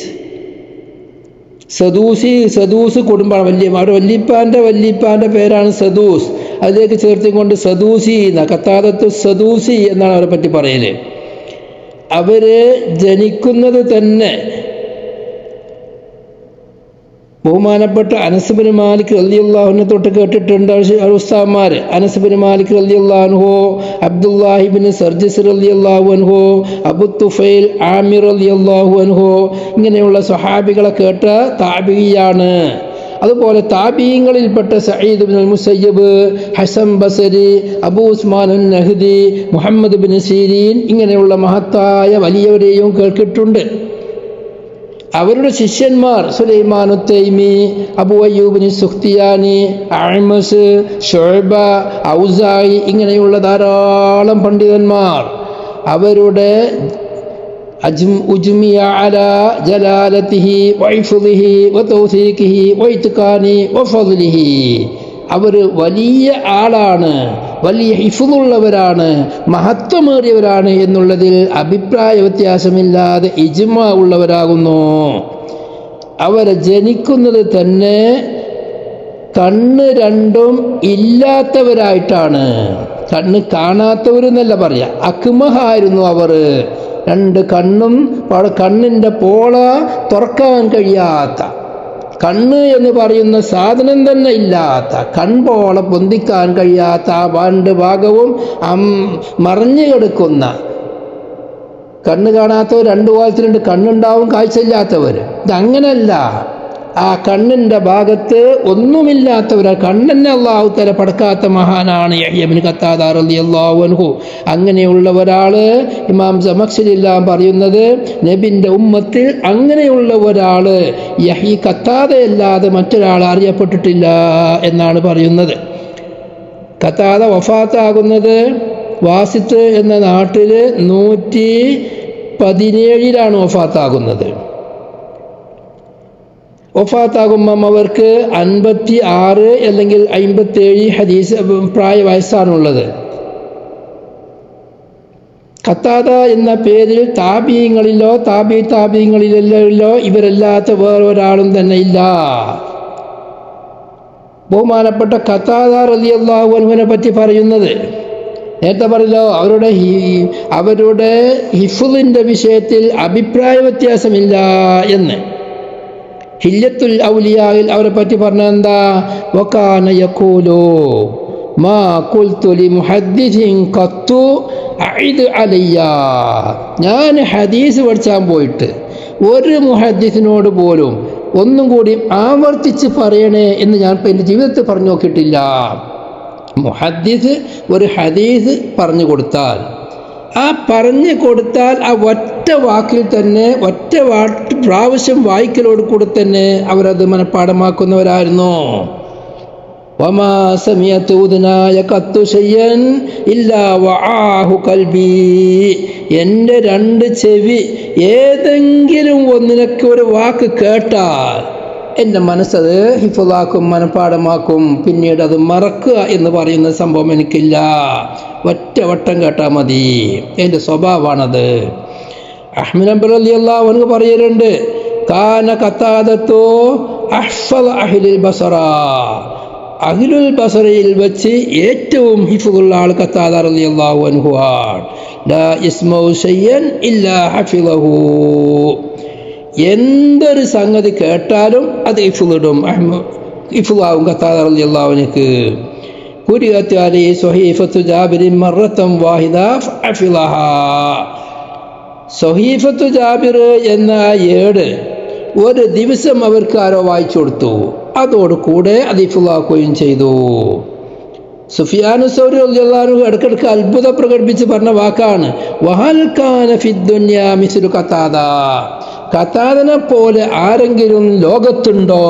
സദൂസ് കുടുംബമാണ്. അവിടെ വല്യപ്പാൻ്റെ പേരാണ് സദൂസ്. അതിലേക്ക് ചേർത്തിക്കൊണ്ട് സദൂസി എന്ന, ഖത്താദത്തു സദൂസി എന്നാണ് അവരെ പറ്റി പറയല്. അവര് ജനിക്കുന്നത് തന്നെ ബഹുമാനപ്പെട്ട അനസ് ബിൻ മാലിക് റളിയല്ലാഹുവിനെ തൊട്ട് കേട്ടിട്ടുണ്ട് ഉസ്താദ്മാർ. അനസ് ബിൻ മാലിക് റളിയല്ലാഹു അൻഹു, അബ്ദുല്ലാഹി ബിൻ സർജിസ് റളിയല്ലാഹു അൻഹു, അബു തുഫൈൽ ആമിർ റളിയല്ലാഹു അൻഹു, ഇങ്ങനെയുള്ള സ്വഹാബികളെ കേട്ട താബിഈയാണ്. അതുപോലെ താബിഈങ്ങളിൽപ്പെട്ട സഈദ് ഇബ്നുൽ മുസയ്യിബ്, ഹസൻ ബസരി, അബൂ ഉസ്മാൻ അൻ-നഹ്ദി, മുഹമ്മദ് ബിൻ സീരീൻ, ഇങ്ങനെയുള്ള മഹത്തായ വലിയവരെയും കേൾക്കിട്ടുണ്ട്. അവരുടെ ശിഷ്യന്മാർ സുലൈമാൻ തൈമി, അബൂ അയ്യൂബ് സുഖ്തിയാനി, അഅ്മസ്, ശുഅബ, ഔസായി, ഇങ്ങനെയുള്ള ധാരാളം പണ്ഡിതന്മാർ അവരുടെ ഉജ്മിയ അലാ ജലാലതിഹി വഇഫ്ളിഹി വതൗസീഖിഹി വഇത്ഖാനി വഫദ്ലിഹി. അവർ വലിയ ആളാണ്, വലിയ ഹിഫ്ളുള്ളവരാണ്, മഹത്വമേറിയവരാണ് എന്നുള്ളതിൽ അഭിപ്രായ വ്യത്യാസമില്ലാതെ ഇജ്മാ ഉള്ളവരാകുന്നു. അവരെ ജനിക്കുന്നത് തന്നെ കണ്ണ് രണ്ടും ഇല്ലാത്തവരായിട്ടാണ്. കണ്ണ് കാണാത്തവരെന്നല്ല പറയാ, അക്മഹായിരുന്നു അവർ. രണ്ട് കണ്ണും, കണ്ണിൻ്റെ പോള തുറക്കാൻ കഴിയാത്ത, കണ്ണ് എന്ന് പറയുന്ന സാധനം തന്നെ ഇല്ലാത്ത, കൺപോള പൊന്തിക്കാൻ കഴിയാത്ത ആ രണ്ട് ഭാഗവും മറിഞ്ഞു കിടക്കുന്ന, കണ്ണ് കാണാത്തവർ രണ്ടു ഭാഗത്തിലുണ്ട്, കണ്ണുണ്ടാവും, കാഴ്ചയില്ലാത്തവർ. ഇതങ്ങനല്ല. ആ കണ്ണിൻ്റെ ഭാഗത്ത് ഒന്നുമില്ലാത്തവരാ. കണ്ണെന്നെ അല്ലാഹു തആല പടക്കാത്ത മഹാനാണ് യഹ്യ ഇബ്നു ഖത്താദ റളിയല്ലാഹു അൻഹു. അങ്ങനെയുള്ള ഒരാള് ഇമാം സമഖ്ശരിയെല്ലാം പറയുന്നത്, നബിൻ്റെ ഉമ്മത്തിൽ അങ്ങനെയുള്ള ഒരാള് യഹ്യ ഖത്താദയല്ലാതെ മറ്റൊരാൾ അറിയപ്പെട്ടിട്ടില്ല എന്നാണ് പറയുന്നത്. ഖത്താദ വഫാത്താകുന്നത് വാസിത്ത് എന്ന നാട്ടിൽ 117 വഫാത്താകുന്നത്. വഫാത്താകുമ്പം അവർക്ക് 56 അല്ലെങ്കിൽ 57 ഹദീസ് വയസ്സാണുള്ളത്. ഖത്താദ എന്ന പേരിൽ താബീങ്ങളിലോ താബീങ്ങളിലോ ഇവരല്ലാത്ത വേറൊരാളും തന്നെ ഇല്ല. ബഹുമാനപ്പെട്ട ഖത്താദ റളിയല്ലാഹു അൻഹുവിനെ പറ്റി പറയുന്നത് നേരത്തെ പറഞ്ഞല്ലോ, അവരുടെ ഹിഫ്ളിന്റെ വിഷയത്തിൽ അഭിപ്രായ വ്യത്യാസമില്ല എന്ന്. ഹില്യത്തുൽ ഔലിയായിൽ അവരെ പറ്റി പറഞ്ഞ എന്താ, വകാന യഖൂലു മാ ഖുൽതു ലി മുഹദ്ദിസിൻ ഖത്തു അഇദ് അലയ്യ. ഞാൻ ഹദീസ് പഠിച്ചാൻ പോയിട്ട് ഒരു മുഹദ്ദിസിനോട് പോലും ഒന്നും കൂടി ആവർത്തിച്ച് പറയണേ എന്ന് ഞാൻ എൻ്റെ ജീവിതത്തിൽ പറഞ്ഞു നോക്കിയിട്ടില്ല. മുഹദ്ദിസ് ഒരു ഹദീസ് പറഞ്ഞു കൊടുത്താൽ ആ ഒറ്റ വാക്കിൽ തന്നെ ഒറ്റ പ്രാവശ്യം വായിക്കലോട് കൂടെ തന്നെ അവരത് മനഃപ്പാഠമാക്കുന്നവരായിരുന്നു. വമാ സമിഅതു ഉദ്നായ ഖത്തു ശൈഅൻ ഇല്ലാ വആഹു ഖൽബി. എൻ്റെ 2 ചെവി ഏതെങ്കിലും ഒന്നിനൊക്കെ ഒരു വാക്ക് കേട്ടാൽ എൻ്റെ മനസ്സത് ഹിഫ്ളാക്കും, മനഃപ്പാഠമാക്കും. പിന്നീട് അത് മറക്കുക എന്ന് പറയുന്ന സംഭവം എനിക്കില്ല. ഒറ്റ വട്ടം കേട്ടാൽ മതി. എൻ്റെ സ്വഭാവമാണത്. അഹ്മദ് ബിൻ റളിയല്ലാഹു അൻഹു പറയലുണ്ട്, കാന ഖത്താദത്തു അഹ്ഫള അഹ്ലിൽ ബസറ. അഹ്ലുൽ ബസറയിൽ വെച്ച് ഏറ്റവും ഹിഫ്ളുള്ള ആൾ ഖത്താദ റളിയല്ലാഹു അൻഹു ആണ്. ലാ യസ്മഉ ശൈഅൻ ഇല്ലാ ഹഫിളഹു. എന്തൊരു സംഗതി കേട്ടാലും അത് ഹിഫ്ളാവും ഖത്താദ റളിയല്ലാഹു അൻഹു. ഖുരിഅത് അലൈഹി സ്വഹീഫത്തു ജാബിർ മറത്തൻ വാഹിദ ഫഹഫിളഹാ. സ്വഹീഫത്തു ജാബിർ എന്ന ഏട് ഒരു ദിവസം അവർക്ക് ആരോ വായിച്ചു കൊടുത്തു. അതോടുകൂടെ അത് ഹിഫ്ളാക്കുകയും ചെയ്തു. സുഫിയാനു സൗരി റളിയല്ലാഹു അൻഹു ഇടയ്ക്കിടയ്ക്ക് അത്ഭുതം പ്രകടിപ്പിച്ച് പറഞ്ഞ വാക്കാണ്, വഹൽ കാന ഫിദ്ദുന്യാ മിസ്ലു ഖത്താദ. ഖത്താദനെ പോലെ ആരെങ്കിലും ലോകത്തുണ്ടോ?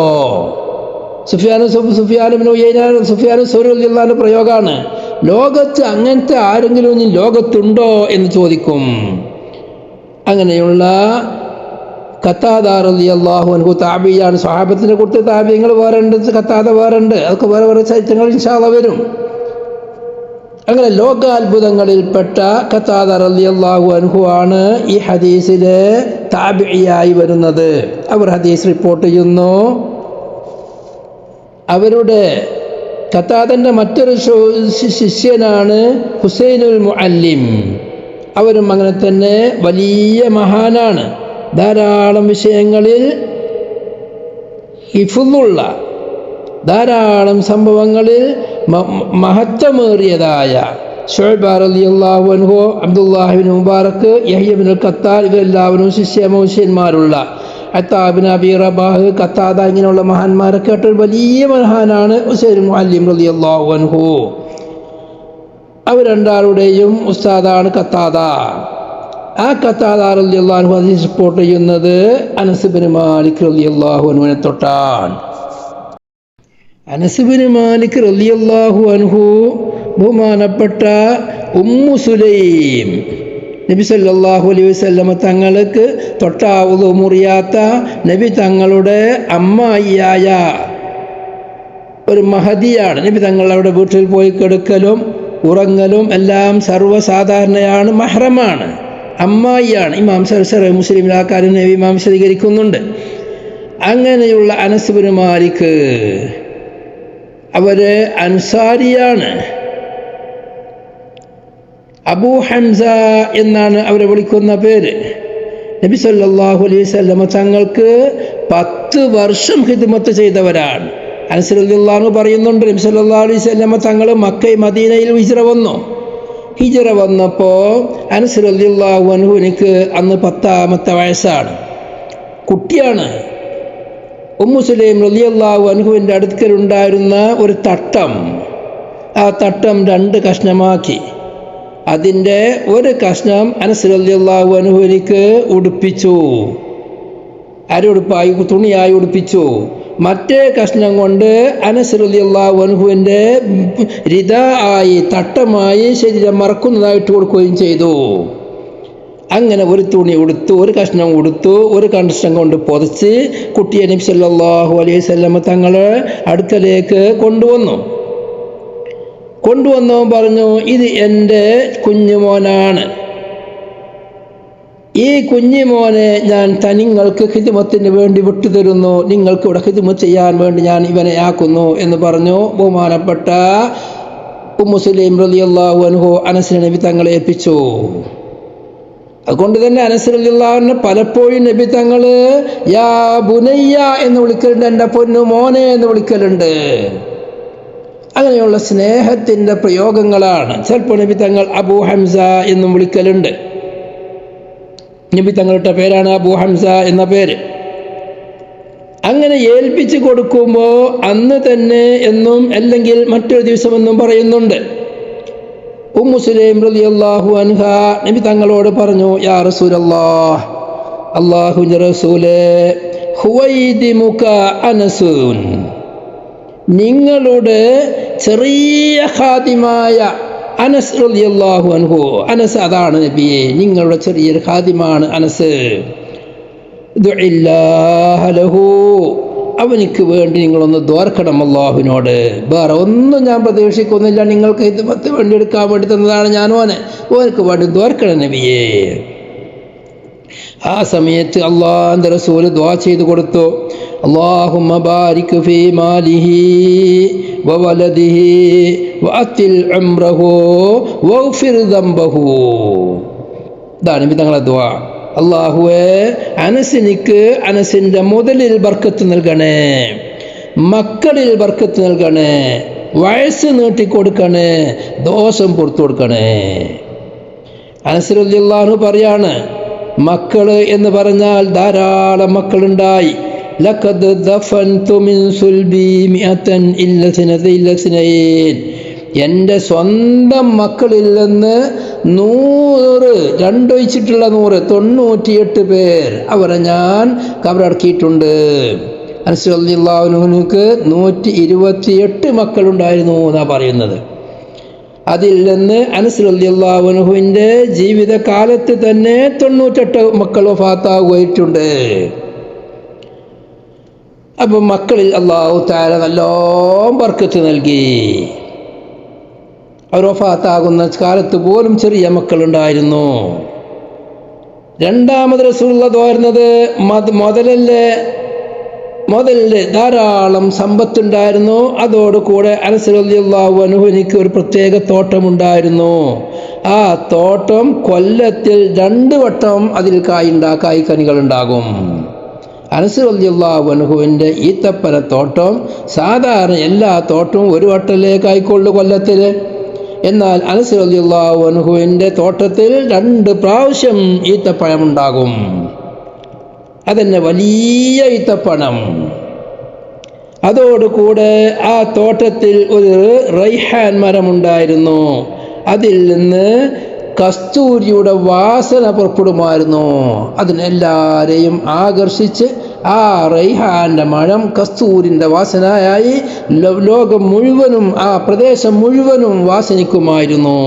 സുഫിയാനു സൗരി റളിയല്ലാഹു അൻഹു പ്രയോഗമാണ്, ലോകത്ത് അങ്ങനത്തെ ആരെങ്കിലും ലോകത്തുണ്ടോ എന്ന് ചോദിക്കും. അങ്ങനെയുള്ള ഖത്താദ റളിയല്ലാഹു അൻഹു താബിയാണ്. സ്വഹാബത്തിനെ കുറിച്ച് താബിയങ്ങൾ വേറെ ഉണ്ട്, ഖത്താദ വേറെ ഉണ്ട്. അതൊക്കെ വേറെ ചരിത്രങ്ങൾ ഇൻഷാ അല്ലാഹ് വരും. അങ്ങനെ ലോകാത്ഭുതങ്ങളിൽപ്പെട്ട ഖത്താദ റളിയല്ലാഹു അൻഹു ആണ് ഈ ഹദീസിലെ താബിഇയായി വരുന്നത്. അവർ ഹദീസ് റിപ്പോർട്ട് ചെയ്യുന്നു. അവരുടെ ഖത്താദന്റെ മറ്റൊരു ശിഷ്യനാണ് ഹുസൈനുൽ മുഅല്ലിം. അവരും അങ്ങനെ തന്നെ വലിയ മഹാനാണ്. ധാരാളം വിഷയങ്ങളിൽ ഹിഫ്ളുള്ള, ധാരാളം സംഭവങ്ങളിൽ മഹത്വമേറിയതായ ശുഅബ റളിയല്ലാഹു അൻഹു, അബ്ദുല്ലാഹി ഇബ്നു മുബാറക്, യഹ്യ ഇബ്നുൽ ഖത്താൽ ഇവരെല്ലാവരും ശിഷ്യന്മാരുള്ള അത്താ ഇബ്നു അബീ റബാഹ്, ഖത്താദ ഇങ്ങനെയുള്ള മഹാന്മാരെ കേട്ടൊരു വലിയ മഹാനാണ് ഹുസൈനുൽ മുഅല്ലിം റളിയല്ലാഹു അൻഹു. അവർ രണ്ടാളുടെയും ഉസ്താദാണ് ഖത്താദ. ആ ഖത്താദ റളിയല്ലാഹു അൻഹു ഹദീസ് റിപ്പോർട്ട് ചെയ്യുന്നത് അനസ് ബിൻ മാലിക് റളിയല്ലാഹു അൻഹുവിനെ തൊട്ടാണ്. അനസ് ബിൻ മാലിക് റളിയല്ലാഹു അൻഹു ബഹുമാനപ്പെട്ട ഉമ്മു സുലൈം, നബി സല്ലല്ലാഹു അലൈഹി വസല്ലമ തങ്ങൾക്ക് തൊട്ടാവുതു മുറിയാത്ത നബി തങ്ങളുടെ അമ്മായിയായ ഒരു മഹദിയാണ്. നബി തങ്ങൾ അവിടെ വീട്ടിൽ പോയി കിടക്കലും ഉറങ്ങലും എല്ലാം സർവ്വസാധാരണയാണ്, മഹ്റമാണ്, അമ്മായിയാണ്. ഇമാം സറഹ് മുസ്ലിമിൽ ആ കാര്യം നബി ഇമാം വിശദീകരിക്കുന്നുണ്ട്. അങ്ങനെയുള്ള അനസ് ബിൻ മാലിക് അവര് അൻസാരിയാണ്. അബൂ ഹംസ എന്നാണ് അവരെ വിളിക്കുന്ന പേര്. നബി സല്ലല്ലാഹു അലൈഹി വസല്ലമ തങ്ങൾക്ക് 10 വർഷം ഖിദ്മത്ത് ചെയ്തവരാണ്. അനസ് റളിയല്ലാഹു അൻഹു പറയുന്നുണ്ട്, നബി സല്ലല്ലാഹു അലൈഹി വസല്ലമ തങ്ങൾ മക്ക മദീനയിൽ ഹിജ്റ വന്നപ്പോൾ അനസ് റളിയല്ലാഹു അൻഹു എനിക്ക് അന്ന് 10ാമത്തെ വയസ്സാണ്, കുട്ടിയാണ്. ഉമ്മു സുലൈം റളിയല്ലാഹു അൻഹുവിൻ്റെ അടുക്കലുണ്ടായിരുന്ന ഒരു തട്ടം, ആ തട്ടം 2 കഷ്ണമാക്കി. അതിൻ്റെ ഒരു കഷ്ണം അനസ് റളിയല്ലാഹു അൻഹു എനിക്ക് ഉടുപ്പിച്ചു, തുണിയായി ഉടുപ്പിച്ചു. മറ്റേ കഷ്ണം കൊണ്ട് അനസ് റളിയല്ലാഹു അൻഹുവിൻ്റെ രിദാ ആയി തട്ടമായി ശരീരം മറക്കുന്നതായിട്ട് കൊടുക്കുകയും ചെയ്തു. അങ്ങനെ ഒരു തുണി ഉടുത്തു, ഒരു കഷ്ണം ഉടുത്തു, ഒരു കഷ്ണം കൊണ്ട് പൊതിച്ച് കുട്ടിയെ നബി സല്ലല്ലാഹു അലൈഹി വസല്ലം തങ്ങൾ അടുക്കലേക്ക് കൊണ്ടുവന്നു പറഞ്ഞു, ഇത് എൻ്റെ കുഞ്ഞുമോനാണ്. ഈ കുഞ്ഞുമോനെ ഞാൻ നിങ്ങൾക്ക് ഖിദ്മത്തിന് വേണ്ടി വിട്ടുതരുന്നു, നിങ്ങൾക്ക് ഇവിടെ ഖിദ്മത്ത് ചെയ്യാൻ വേണ്ടി ഞാൻ ഇവനെ ആക്കുന്നു എന്ന് പറഞ്ഞു. ബഹുമാനപ്പെട്ട ഉമ്മു സുലൈം റളിയല്ലാഹു അൻഹു അനസ് നബി തങ്ങളെ ഏൽപ്പിച്ചു. അതുകൊണ്ട് തന്നെ അനസ് റളിയല്ലാഹു അൻഹു പലപ്പോഴും നബി തങ്ങൾ യാ ബുനയ്യ എന്ന് വിളിക്കലുണ്ട്, എൻ്റെ പൊന്നു മോനെ എന്ന് വിളിക്കലുണ്ട്. അങ്ങനെയുള്ള സ്നേഹത്തിൻ്റെ പ്രയോഗങ്ങളാണ്. ചിലപ്പോൾ നബി തങ്ങൾ അബൂ ഹംസ എന്നും വിളിക്കലുണ്ട്. നബി തങ്ങളുടെ പേരാണ് അബൂ ഹംസ എന്ന പേര്. അങ്ങനെ ഏൽപ്പിച്ച് കൊടുക്കുമ്പോൾ അന്ന് തന്നെ എന്നും അല്ലെങ്കിൽ മറ്റൊരു ദിവസമെന്നും പറയുന്നുണ്ട്. ഉമ്മു സുലൈം റളിയല്ലാഹു അൻഹ നബി തങ്ങളോട് പറഞ്ഞു, യാ റസൂലല്ലാഹ്, അല്ലാഹുവിൻ്റെ റസൂലേ, ഹുവൈദിമുക അനസുൻ, നിങ്ങളുടെ ചെറിയ ഖാദിമായ അനസ് റളിയല്ലാഹു അൻഹു, അനസ് അതാണ് നബിയെ, നിങ്ങളുടെ ചെറിയൊരു ഖാദിമാണ് അനസ്. ദുഇല്ലാഹ ലഹു, അവനിക്ക് വേണ്ടി നിങ്ങളൊന്ന് ദ്വാർക്കണം അല്ലാഹുവിനോട്. വേറെ ഒന്നും ഞാൻ പ്രതീക്ഷിക്കുന്നില്ല, നിങ്ങൾക്ക് ഹിദ്മത്ത് വേണ്ടി എടുക്കാൻ വേണ്ടി തന്നതാണ് ഞാൻ ഓനക്ക് വേണ്ടി ദ്വാർക്കണം നബിയെ. ആ സമയത്ത് അല്ലാഹുവിൻ്റെ റസൂൽ ദുആ ചെയ്തു കൊടുത്തു, അല്ലാഹുമ്മ ബാരിക് ഫീ മാലിഹി വവലദിഹി വഅത്തിൽ ഉംറഹു വഗ്ഫിർ ദംബഹു. ഇതാണ് നബി തങ്ങളുടെ ദുആ. അല്ലാഹുവേ, അനസിൻ്റെ മുതലിൽ ബർക്കത്ത് നൽകണേ, മക്കളിൽ ബർക്കത്ത് നൽകണേ, വയസ്സ് നീട്ടിക്കൊടുക്കണേ, ദോഷം പുറത്തു കൊടുക്കണേ. അനസ് റളിയല്ലാഹു അൻഹു പറയാണ്, മക്കള് എന്ന് പറഞ്ഞാൽ ധാരാളം മക്കളുണ്ടായി. ലഖദ് ദഫൻതു മിൻ സുൽബി മിഅതൻ ഇല്ല സനതൈൻ, എൻ്റെ സ്വന്തം മക്കളിൽ നിന്ന് 100, രണ്ടൊഴിച്ചിട്ടുള്ള 100, 98 പേർ അവരെ ഞാൻ കബറടക്കിയിട്ടുണ്ട്. അനസ് റളിയല്ലാഹു അൻഹുവിന് 128 മക്കളുണ്ടായിരുന്നു എന്നാണ് പറയുന്നത്. അതിൽ നിന്ന് അനസ് റളിയല്ലാഹു അൻഹുവിൻ്റെ ജീവിതകാലത്ത് തന്നെ 98 മക്കൾ വഫാത്താവുകയിട്ടുണ്ട്. അപ്പം മക്കളിൽ അല്ലാഹു തആല നല്ലോണം ബർക്കത്ത് നൽകി. അവർ വഫാത്താകുന്ന കാലത്ത് പോലും ചെറിയ മക്കളുണ്ടായിരുന്നു. രണ്ടാമത് റസൂലുള്ളാഹി പറയുന്നത് മുതലില് ധാരാളം സമ്പത്തുണ്ടായിരുന്നു. അതോടുകൂടെ അനസ് റളിയല്ലാഹു അൻഹുവിന് ഒരു പ്രത്യേക തോട്ടമുണ്ടായിരുന്നു. ആ തോട്ടം കൊല്ലത്തിൽ 2 വട്ടം അതിൽ കായ് കനികളുണ്ടാകും. അനസ് റളിയല്ലാഹു അൻഹുവിൻ്റെ ഈത്തപ്പന തോട്ടം സാധാരണ എല്ലാ തോട്ടവും 1 വട്ടമല്ലേ കായ്ക്കൊള്ളു കൊല്ലത്തിൽ. എന്നാൽ അനസ് റളിയല്ലാഹു അൻഹുവിൻ്റെ തോട്ടത്തിൽ 2 പ്രാവശ്യം ഈത്തപ്പഴമുണ്ടാകും. അതന്നെ വലിയ ഈത്തപ്പഴം. അതോടുകൂടെ ആ തോട്ടത്തിൽ ഒരു റൈഹാൻ മരമുണ്ടായിരുന്നു. അതിൽ നിന്ന് കസ്തൂരിയുടെ വാസന പുറപ്പെടുമായിരുന്നു. അതിനെല്ലാവരെയും ആകർഷിച്ച് ആ റൈഹാൻ്റെ മണം കസ്തൂരിൻ്റെ വാസനയായി ലോകം മുഴുവനും, ആ പ്രദേശം മുഴുവനും വാസനിക്കുമായിരുന്നു.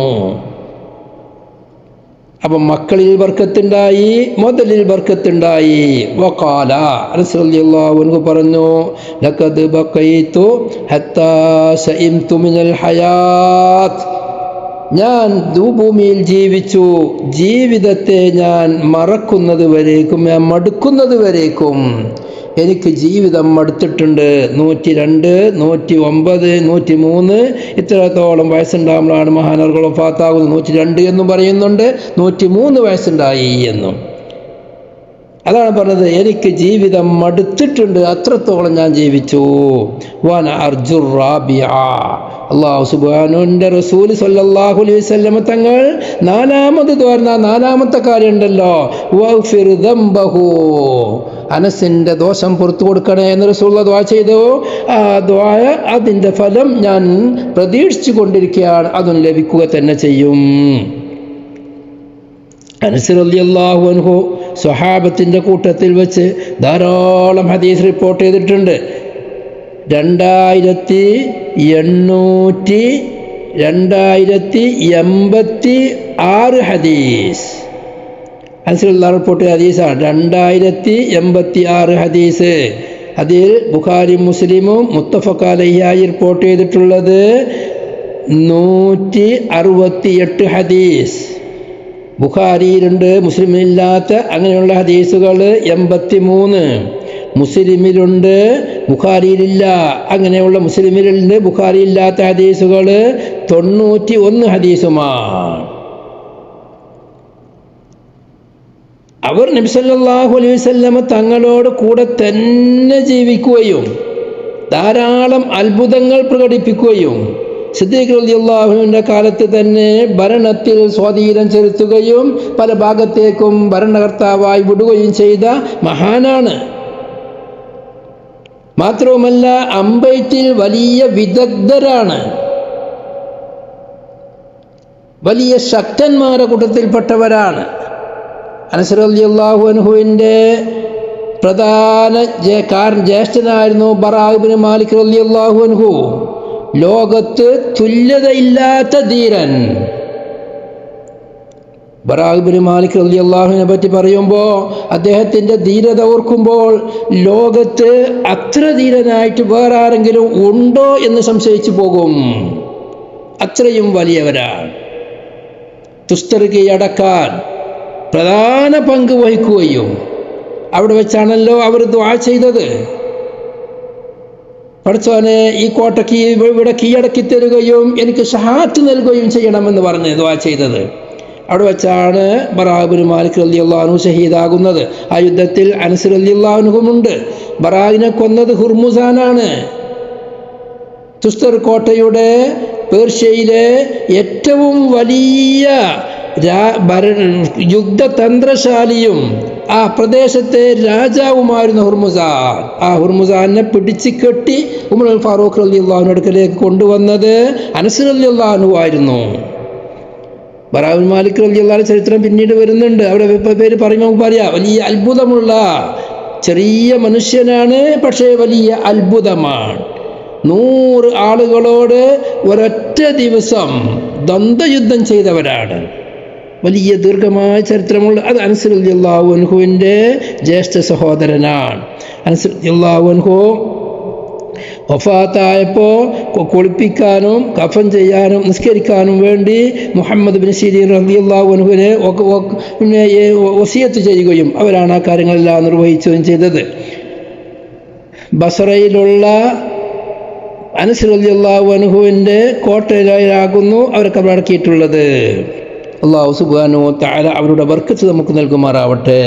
അപ്പം മക്കളിൽ ബർക്കത്തുണ്ടായി, മുതലിൽ ബർക്കത്തുണ്ടായി. വഖാല, അനസ് റളിയല്ലാഹു അൻഹു പറഞ്ഞു, ലഖദ് ബഖൈതു ഹത്താ സഇംതു മിനൽ ഹയാത്ത്, ഞാൻ ഭൂമിയിൽ ജീവിച്ചു, ജീവിതത്തെ ഞാൻ മറക്കുന്നത് വരേക്കും, ഞാൻ മടുക്കുന്നത് വരേക്കും എനിക്ക് ജീവിതം മടുത്തിട്ടുണ്ട്. 102, 109, 103 ഇത്രത്തോളം വയസ്സുണ്ടാകുമ്പോഴാണ് മഹാനവറുകൾ വഫാത്താകുന്നത്. 102 എന്നും പറയുന്നുണ്ട്, 103 വയസ്സുണ്ടായി എന്നും. അതാണ് പറഞ്ഞത്, എനിക്ക് ജീവിതം മടുത്തിട്ടുണ്ട്, അത്രത്തോളം ഞാൻ ജീവിച്ചു. വന അർജുർ റാബിഅ, അല്ലാഹു സുബ്ഹാനഹുവിൻ്റെ റസൂൽ സല്ലല്ലാഹു അലൈഹി വസല്ലം തങ്ങൾ 4ാമത് തോർന്ന 4ാമത്തെ കാര്യമുണ്ടല്ലോ, വഗ്ഫിർ ദംബഹു, അനസിൻ്റെ ദോഷം പുറത്തു കൊടുക്കണേ എന്ന് റസൂലുള്ളാഹി ദുആ ചെയ്തു. ആ ദുആ, അതിൻ്റെ ഫലം ഞാൻ പ്രതീക്ഷിച്ചു കൊണ്ടിരിക്കുകയാണ്, അതും ലഭിക്കുക തന്നെ ചെയ്യും. അനസ് റളിയല്ലാഹു അൻഹു സ്വഹാബത്തിൻ്റെ കൂട്ടത്തിൽ വെച്ച് ധാരാളം ഹദീസ് റിപ്പോർട്ട് ചെയ്തിട്ടുണ്ട്. 2886 ഹദീസ്. അനസിലുള്ള റിപ്പോർട്ട് ഹദീസാണ്. 2086 ഹദീസ്. അതിൽ ബുഖാരി മുസ്ലിമും മുത്തഫഖ് അലൈഹി റിപ്പോർട്ട് ചെയ്തിട്ടുള്ളത് 168 ഹദീസ്. ബുഖാരിയിലുണ്ട്, മുസ്ലിമിലില്ലാത്ത അങ്ങനെയുള്ള ഹദീസുകൾ 83. മുസ്ലിമിലുണ്ട്, ബുഖാരിയിലില്ല അങ്ങനെയുള്ള മുസ്ലിമിലുണ്ട്, ബുഖാരിയില്ലാത്ത ഹദീസുകൾ 91 ഹദീസുമാണ്. അവർ നബി സല്ലല്ലാഹു അലൈഹി വസല്ലമ തങ്ങളോട് കൂടെ തന്നെ ജീവിക്കുകയും ധാരാളം അത്ഭുതങ്ങൾ പ്രകടിപ്പിക്കുകയും സിദ്ദീഖ് റളിയല്ലാഹു അൻഹുവിന്റെ കാലത്ത് തന്നെ ഭരണത്തിൽ സ്വാധീനം ചെലുത്തുകയും പല ഭാഗത്തേക്കും ഭരണകർത്താവായി വിടുകയും ചെയ്ത മഹാനാണ്. മാത്രവുമല്ല അമ്പെയ്ത്തിൽ വലിയ വിദഗ്ധരാണ്, വലിയ ശക്തന്മാരുടെ കൂട്ടത്തിൽപ്പെട്ടവരാണ്. അനസ് റളിയല്ലാഹു അൻഹുവിൻ്റെ പ്രധാന ജ്യേഷ്ഠനായിരുന്നു ബറാ ഇബ്നു മാലിക് റളിയല്ലാഹു അൻഹു. ലോകത്ത് തുല്യതയില്ലാത്ത ധീരൻ. ബറാ ഇബ്നു മാലിക് റളിയല്ലാഹുവിനെ പറ്റി പറയുമ്പോൾ അദ്ദേഹത്തിൻ്റെ ധീരത ഓർക്കുമ്പോൾ ലോകത്ത് അത്ര ധീരനായിട്ട് വേറെ ആരെങ്കിലും ഉണ്ടോ എന്ന് സംശയിച്ചു പോകും. അത്രയും വലിയവരാണ്. തുസ്തർ കീഴടക്കാൻ പ്രധാന പങ്ക് വഹിക്കുകയും അവിടെ വെച്ചാണല്ലോ അവർ ദുആ ചെയ്തത്. പഠിച്ചവനെ ഈ കോട്ടയ്ക്ക് ഇവിടെ കീഴടക്കി തരുകയും എനിക്ക് ഷഹാദത്ത് നൽകുകയും ചെയ്യണമെന്ന് പറഞ്ഞ് ദുആ ചെയ്തത്. അവിടെ വെച്ചാണ് ബറാ ഇബ്നു മാലിക് റളിയല്ലാഹു അൻഹു ഷഹീദാകുന്നത്. ആ യുദ്ധത്തിൽ അനസ് റളിയല്ലാഹു അൻഹുമുണ്ട്. ബറാഇനെ കൊന്നത് ഹുർമുസാനാണ്. തുസ്തർ കോട്ടയുടെ പേർഷ്യയിലെ ഏറ്റവും വലിയ യുദ്ധതന്ത്രശാലിയും ആ പ്രദേശത്തെ രാജാവുമായിരുന്നു ഹുർമുസാൻ. ആ ഹുർമുസാനെ പിടിച്ചു കെട്ടി ഉമർ ഫാറൂഖ് റളിയല്ലാഹു അൻഹു അടുക്കലേക്ക് കൊണ്ടുവന്നത് അനസ് റളിയല്ലാഹു അൻഹു ആയിരുന്നു. ബറാ ഇബ്നു മാലിക് റളിയല്ലാഹു അൻഹു ചരിത്രം പിന്നീട് വരുന്നുണ്ട്. അവിടെ പേര് പറയുമ്പോൾ പറയാം, വലിയ അത്ഭുതമുള്ള ചെറിയ മനുഷ്യനാണ്, പക്ഷേ വലിയ അത്ഭുതമാണ്. 100 ആളുകളോട് ഒരൊറ്റ ദിവസം ദ്വന്ദ്വയുദ്ധം ചെയ്തവരാണ്. വലിയ ദീർഘമായ ചരിത്രമുള്ള അത് അനസ് റളിയല്ലാഹു അൻഹുവിൻ്റെ ജ്യേഷ്ഠ സഹോദരനാണ്. അനസ് റളിയല്ലാഹു അൻഹു വഫാത്തായപ്പോൾ കുളിപ്പിക്കാനും കഫൻ ചെയ്യാനും നിസ്കരിക്കാനും വേണ്ടി മുഹമ്മദ് ബിൻ സിരീൻ റളിയല്ലാഹു അൻഹുവിനെ വസിയത്ത് ചെയ്യുകയും അവരാണ് ആ കാര്യങ്ങളെല്ലാം നിർവഹിക്കുകയും ചെയ്തത്. ബസറയിലുള്ള അനസ് റളിയല്ലാഹു അൻഹുവിൻ്റെ കോട്ടയിലാകുന്നു അവരൊക്കെ അടക്കിയിട്ടുള്ളത്. അല്ലാഹു സുബ്ഹാനഹു വ തആല അവരുടെ ബർക്കത്ത് നമുക്ക് നൽകുമാറാവട്ടെ.